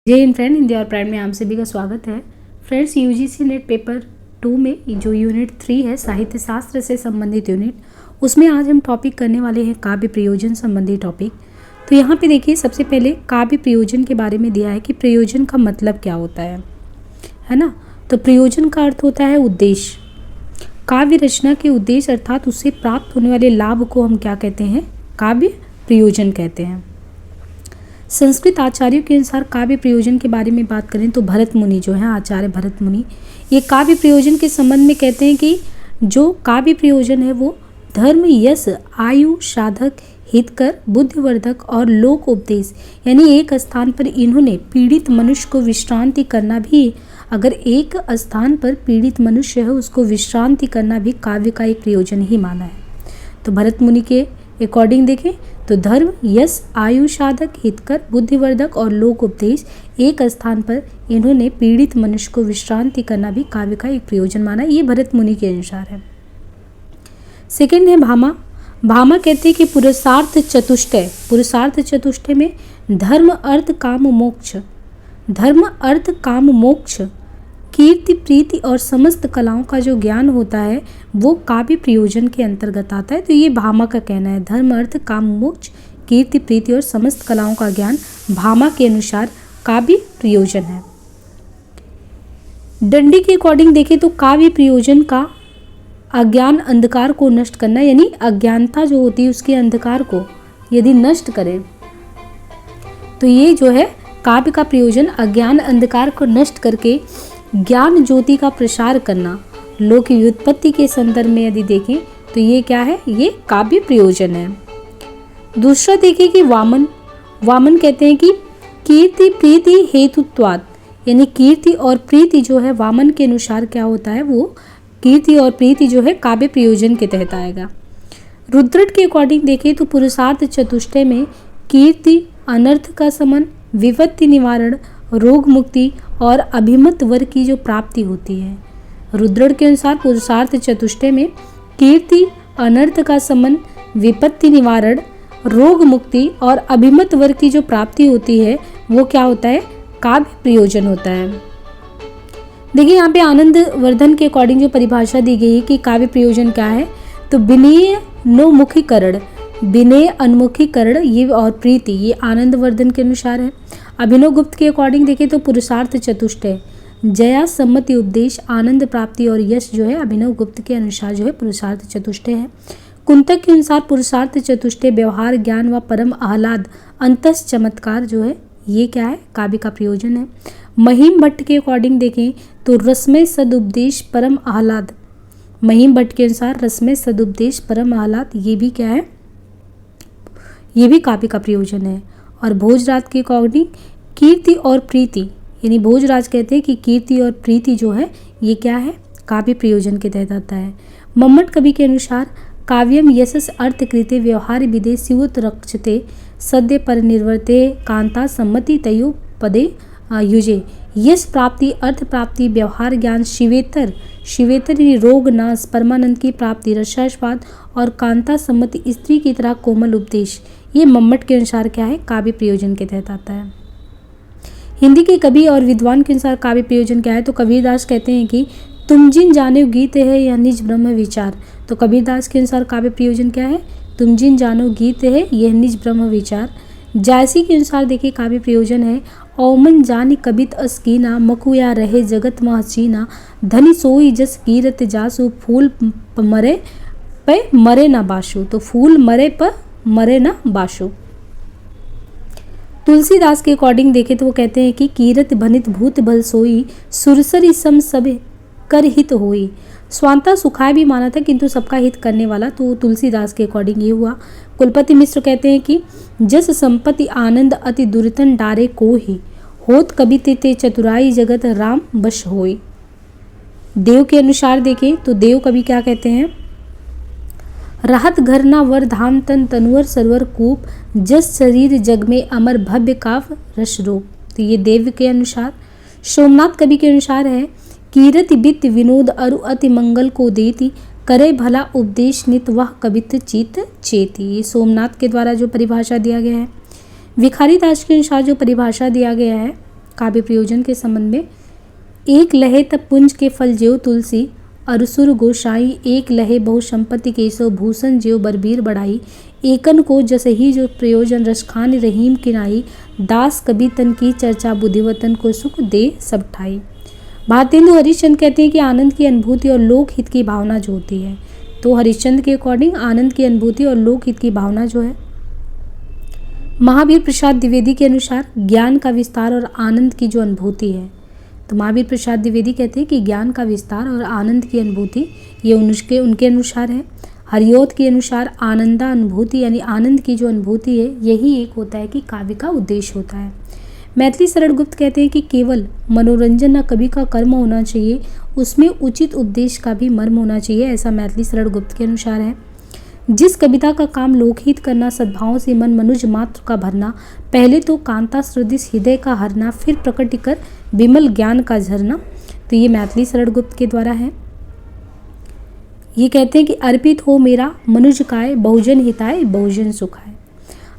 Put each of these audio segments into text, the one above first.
जय हिंद फ्रेंड, हिंदी और प्राइड में आप सभी का स्वागत है। फ्रेंड्स, यूजीसी नेट पेपर 2 में जो यूनिट 3 है साहित्य शास्त्र से संबंधित यूनिट, उसमें आज हम टॉपिक करने वाले हैं काव्य प्रयोजन संबंधी टॉपिक। तो यहाँ पे देखिए, सबसे पहले काव्य प्रयोजन के बारे में दिया है कि प्रयोजन का मतलब क्या होता है ना। तो प्रयोजन का अर्थ होता है उद्देश्य। काव्य रचना के उद्देश्य अर्थात उससे प्राप्त होने वाले लाभ को हम क्या कहते हैं? काव्य प्रयोजन कहते हैं। संस्कृत आचार्यों के अनुसार काव्य प्रयोजन के बारे में बात करें तो भरत मुनि जो है, आचार्य भरत मुनि, ये काव्य प्रयोजन के संबंध में कहते हैं कि जो काव्य प्रयोजन है वो धर्म, यश, आयु, साधक, हितकर, बुद्धिवर्धक और लोक उपदेश, यानी एक स्थान पर इन्होंने पीड़ित मनुष्य को विश्रांति करना भी, अगर एक स्थान पर पीड़ित मनुष्य है उसको विश्रांति करना भी काव्य का एक प्रयोजन ही माना है। तो भरत मुनि के अकॉर्डिंग देखें तो धर्म, यश, आयु, साधक, हितकर, बुद्धिवर्धक और लोक उपदेश, एक स्थान पर इन्होंने पीड़ित मनुष्य को विश्रांति करना भी काव्य का एक प्रयोजन माना। ये भरत मुनि के अनुसार है। सेकंड है भामा। भामा कहते हैं कि पुरुषार्थ चतुष्टय, पुरुषार्थ चतुष्टय में धर्म, अर्थ, काम, मोक्ष, धर्म, अर्थ, काम, मोक्ष, कीर्ति, प्रीति और समस्त कलाओं का जो ज्ञान होता है वो काव्य प्रयोजन के अंतर्गत आता है। तो ये भामा का कहना है, धर्म, अर्थ, काम, मोक्ष, कीर्ति, प्रीति और समस्त कलाओं का ज्ञान भामा के अनुसार काव्य प्रयोजन है। दंडी के अकॉर्डिंग देखें तो काव्य प्रयोजन का अज्ञान अंधकार को नष्ट करना, यानी अज्ञानता जो होती है उसके अंधकार को यदि नष्ट करें तो ये जो है काव्य का प्रयोजन अज्ञान अंधकार को नष्ट करके ज्ञान ज्योति का प्रसार करना। लोक व्युत्पत्ति के संदर्भ में यदि देखें तो ये क्या है? ये काव्य प्रयोजन है। दूसरा देखें कि वामन। वामन कहते हैं कि कीर्ति, प्रीति, हेतुत्वात्, यानी कीर्ति और प्रीति जो है वामन के अनुसार क्या होता है? वो कीर्ति और प्रीति जो है काव्य प्रयोजन के तहत आएगा। रुद्रट के अकॉर्डिंग देखें तो पुरुषार्थ चतुष्टय में कीर्ति, अनर्थ का शमन, विपत्ति निवारण, रोग मुक्ति और अभिमत वर्ग की जो प्राप्ति होती है। रुद्रट के अनुसार पुरुषार्थ चतुष्टय में कीर्ति, अनर्थ का शमन, विपत्ति निवारण, रोग मुक्ति और अभिमत वर्ग की जो प्राप्ति होती है वो क्या होता है? काव्य प्रयोजन होता है। देखिए यहाँ पे आनंद वर्धन के अकॉर्डिंग जो परिभाषा दी गई है कि काव्य प्रयोजन क्या है, तो विनय नोमुखीकरण, विनय उन्मुखीकरण ये और प्रीति, ये आनंद वर्धन के अनुसार है। अभिनव गुप्त के अकॉर्डिंग देखें तो पुरुषार्थ चतुष्टय जया, सम्मति, उपदेश, आनंद प्राप्ति और यश जो है अभिनव गुप्त के अनुसार जो है पुरुषार्थ चतुष्टय है। कुंतक के अनुसार पुरुषार्थ चतुष्टय व्यवहार, ज्ञान व परम आह्लाद, अंतस चमत्कार जो है ये क्या है? काव्य का प्रयोजन है। महिम भट्ट के अकॉर्डिंग देखें तो रसमय सदुपदेश, परम आह्लाद, महिम भट्ट के अनुसार रसमय सदुपदेश, परम आह्लाद ये भी क्या है? ये भी काव्य का प्रयोजन है। और भोजराज के अकॉर्डिंग कीर्ति और प्रीति, यानी भोजराज कहते हैं कि कीर्ति और प्रीति जो है ये क्या है? काव्य प्रयोजन के तहत आता है। मम्मट कवि के अनुसार काव्यम यशस अर्थ कृते व्यवहार विदे शिवोत रक्षते सद्य पर निर्वर्ते कांता सम्मति तयो पदे युजे, यश प्राप्ति, अर्थ प्राप्ति, व्यवहार ज्ञान, शिवेतर, शिवेतर रोग नाश, परमानंद की प्राप्ति, रसास्वाद और कांता सम्मति, स्त्री की तरह कोमल उपदेश, ये मम्मट के अनुसार क्या है? काव्य प्रयोजन के तहत आता है। हिंदी के कवि और विद्वान के अनुसार काव्य प्रयोजन क्या है? तो कबीरदास कहते हैं कि तुम जिन जानो गीत है या निज ब्रह्म विचार। तो कबीरदास के अनुसार काव्य प्रयोजन क्या है? तुम जिन जानो गीत है यह निज ब्रह्म विचार। जायसी के अनुसार देखिए काव्य प्रयोजन है औमन जानी कबित अस्कीना, मकुया रहे जगत में हसीना, धनी सोई जस कीरत जासु, फूल मरे पे मरे ना बाशु। तो फूल मरे पर मरे ना बाशु। तुलसीदास के अकॉर्डिंग देखें तो वो कहते हैं कि कीरत भनित भूत भल सोई, सुरसरी सम सब कर हित होई। स्वांता सुखाय भी माना था किंतु सबका हित करने वाला, तो तुलसीदास के अकॉर्डिंग ये हुआ। कुलपति मिश्र कहते हैं कि जस संपत्ति आनंद अति दुर्तन डारे को ही, होत कभी ते चतुराई जगत राम बश होई। देव के अनुसार देखें तो देव कवि क्या कहते हैं? राहत घर ना वर धाम तन तनुवर सरवर कूप, जस शरीर जग में अमर भव्य काव रस रूप। तो ये देव के अनुसार। सोमनाथ कवि के अनुसार है कीरति बित विनोद अरु अति मंगल को देती, करे भला उपदेश नित वह कवित चित चेती। ये सोमनाथ के द्वारा जो परिभाषा दिया गया है। भिखारी दास के अनुसार जो परिभाषा दिया गया है काव्य प्रयोजन के संबंध में। एक लहे तब पुंज के फल ज्यो तुलसी, अरसुर गोसाई एक लहे बहु संपत्ति केसो, भूषण ज्यो बरबीर बढ़ाई, एकन को जस ही जो प्रयोजन रसखान रहीम किनाई, दास कभी तन की चर्चा बुद्धिवतन को सुख दे सब ठाई। भारतेंदु हरिश्चंद्र कहते हैं कि आनंद की अनुभूति और लोक हित की भावना जो होती है, तो हरिश्चंद्र के अकॉर्डिंग आनंद की अनुभूति और लोक हित की भावना जो है, महावीर प्रसाद द्विवेदी के अनुसार ज्ञान का विस्तार और आनंद की जो अनुभूति है, तो महावीर प्रसाद द्विवेदी कहते हैं कि ज्ञान का विस्तार और आनंद की अनुभूति ये उनके अनुसार है। हरियोत के अनुसार आनंदा अनुभूति यानी आनंद की जो अनुभूति है, यही एक होता है कि काव्य का उद्देश्य होता है। मैथिली शरण गुप्त कहते हैं कि केवल मनोरंजन न कवि का कर्म होना चाहिए, उसमें उचित उपदेश का भी मर्म होना चाहिए, ऐसा मैथिली शरण गुप्त के अनुसार है। जिस कविता का काम लोकहित करना, सद्भाव से मन मनुज मात्र का भरना, पहले तो कांता सदृश हृदय का हरना, फिर प्रकट कर विमल ज्ञान का झरना, तो ये मैथिली शरण गुप्त के द्वारा है। ये कहते हैं कि अर्पित हो मेरा मनुज काय, बहुजन हिताय बहुजन सुखाय।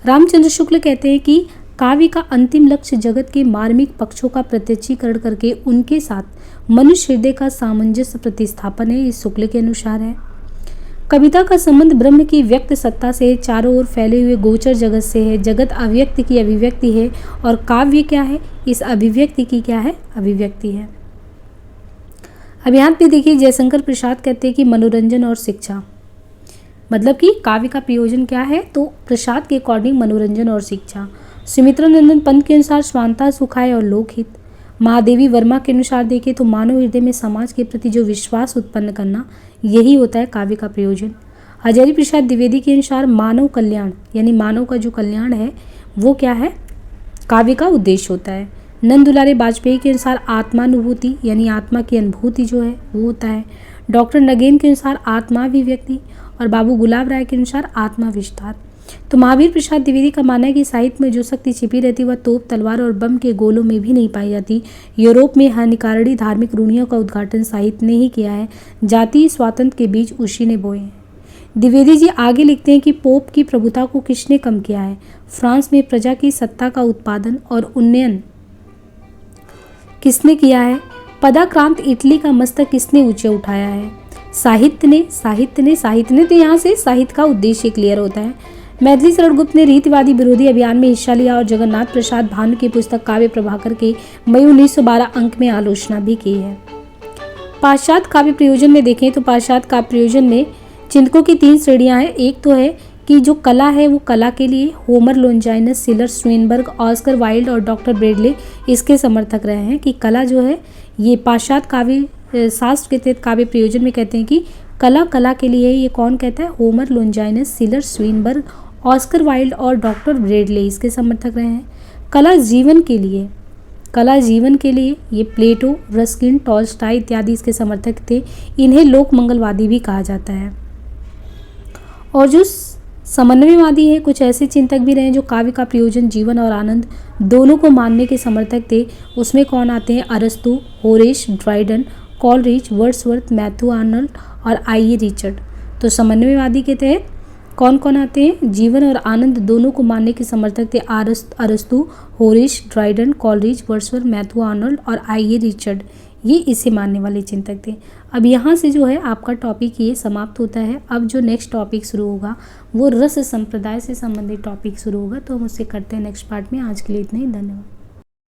रामचंद्र शुक्ल कहते हैं कि काव्य का अंतिम लक्ष्य जगत के मार्मिक पक्षों का प्रत्यक्षीकरण करके उनके साथ मनुष्य हृदय का सामंजस्य प्रतिस्थापन है, इस शुक्ल के अनुसार है। कविता का संबंध ब्रह्म की व्यक्त सत्ता से, चारों ओर फैले हुए गोचर जगत से है। जगत अव्यक्त की अभिव्यक्ति है और काव्य क्या है, इस अभिव्यक्ति की क्या है, अभिव्यक्ति है। अब यहाँ पे देखिए जयशंकर प्रसाद कहते हैं कि मनोरंजन और शिक्षा, मतलब कि काव्य का प्रयोजन क्या है, तो प्रसाद के अकॉर्डिंग मनोरंजन और शिक्षा। सुमित्रा नंदन पंत के अनुसार स्वांता सुखाय और लोकहित। महादेवी वर्मा के अनुसार देखें तो मानव हृदय में समाज के प्रति जो विश्वास उत्पन्न करना, यही होता है काव्य का प्रयोजन। हजारी प्रसाद द्विवेदी के अनुसार मानव कल्याण यानी मानव का जो कल्याण है वो क्या है, काव्य का उद्देश्य होता है। नंद दुलारे वाजपेयी के अनुसार आत्मानुभूति यानी आत्मा की अनुभूति जो है वो होता है। डॉक्टर नगेन के अनुसार आत्माभिव्यक्ति और बाबू गुलाब राय के अनुसार आत्मा विस्तार। तो महावीर प्रसाद द्विवेदी का मानना है कि साहित्य में जो शक्ति छिपी रहती है वह तोप, तलवार और बम के गोलों में भी नहीं पाई जाती। यूरोप में हानिकारणी धार्मिक रूढ़ियों का उद्घाटन साहित्य ने ही किया है, जातीय स्वातंत्र्य के बीज उसी ने बोए हैं। द्विवेदी जी आगे लिखते हैं कि पोप की प्रभुता को किसने कम किया है, फ्रांस में प्रजा की सत्ता का उत्पादन और उन्नयन किसने किया है, पदाक्रांत इटली का मस्तक किसने ऊंचे उठाया है, साहित्य ने। तो यहाँ से साहित्य का उद्देश्य क्लियर होता है। मैथिली शरण गुप्त ने रीतिवादी विरोधी अभियान में हिस्सा लिया और जगन्नाथ प्रसाद भानु की पुस्तक काव्य प्रभाकर के मई 1912 अंक में आलोचना भी की है। पाश्चात्य काव्य प्रयोजन में देखें तो पाश्चात्य काव्य प्रयोजन में चिंतकों की 3 श्रेणियां हैं। एक तो है कि जो कला है वो कला के लिए Homer, Longinus, Schiller, Swinburne, Oscar Wilde और डॉक्टर ब्रेडले इसके समर्थक रहे हैं कि कला जो है ये पाश्चात्य काव्य शास्त्र के तहत काव्य प्रयोजन में कहते हैं कि कला के लिए। ये कौन कहता है, Homer, Longinus, Schiller, Swinburne, Oscar Wilde और डॉक्टर ब्रेडले इसके समर्थक रहे हैं। कला जीवन के लिए ये प्लेटो, रस्किन, टॉल्स्टॉय इत्यादि इसके समर्थक थे। इन्हें लोक मंगलवादी भी कहा जाता है। और जो समन्वयवादी है, कुछ ऐसे चिंतक भी रहे जो काव्य का प्रयोजन जीवन और आनंद दोनों को मानने के समर्थक थे। उसमें कौन आते हैं, अरस्तु, Horace, Dryden, Coleridge, Wordsworth, Matthew Arnold और आई.ए. रिचर्ड। तो समन्वयवादी के तहत कौन कौन आते हैं, जीवन और आनंद दोनों को मानने के समर्थक थे अरस्तु, Horace, Dryden, Coleridge, Wordsworth, Matthew Arnold और आई.ए. रिचर्ड, ये इसे मानने वाले चिंतक थे। अब यहाँ से जो है आपका टॉपिक ये समाप्त होता है। अब जो नेक्स्ट टॉपिक शुरू होगा वो रस संप्रदाय से संबंधित टॉपिक शुरू होगा, तो हम उससे करते हैं नेक्स्ट पार्ट में। आज के लिए इतना ही, धन्यवाद।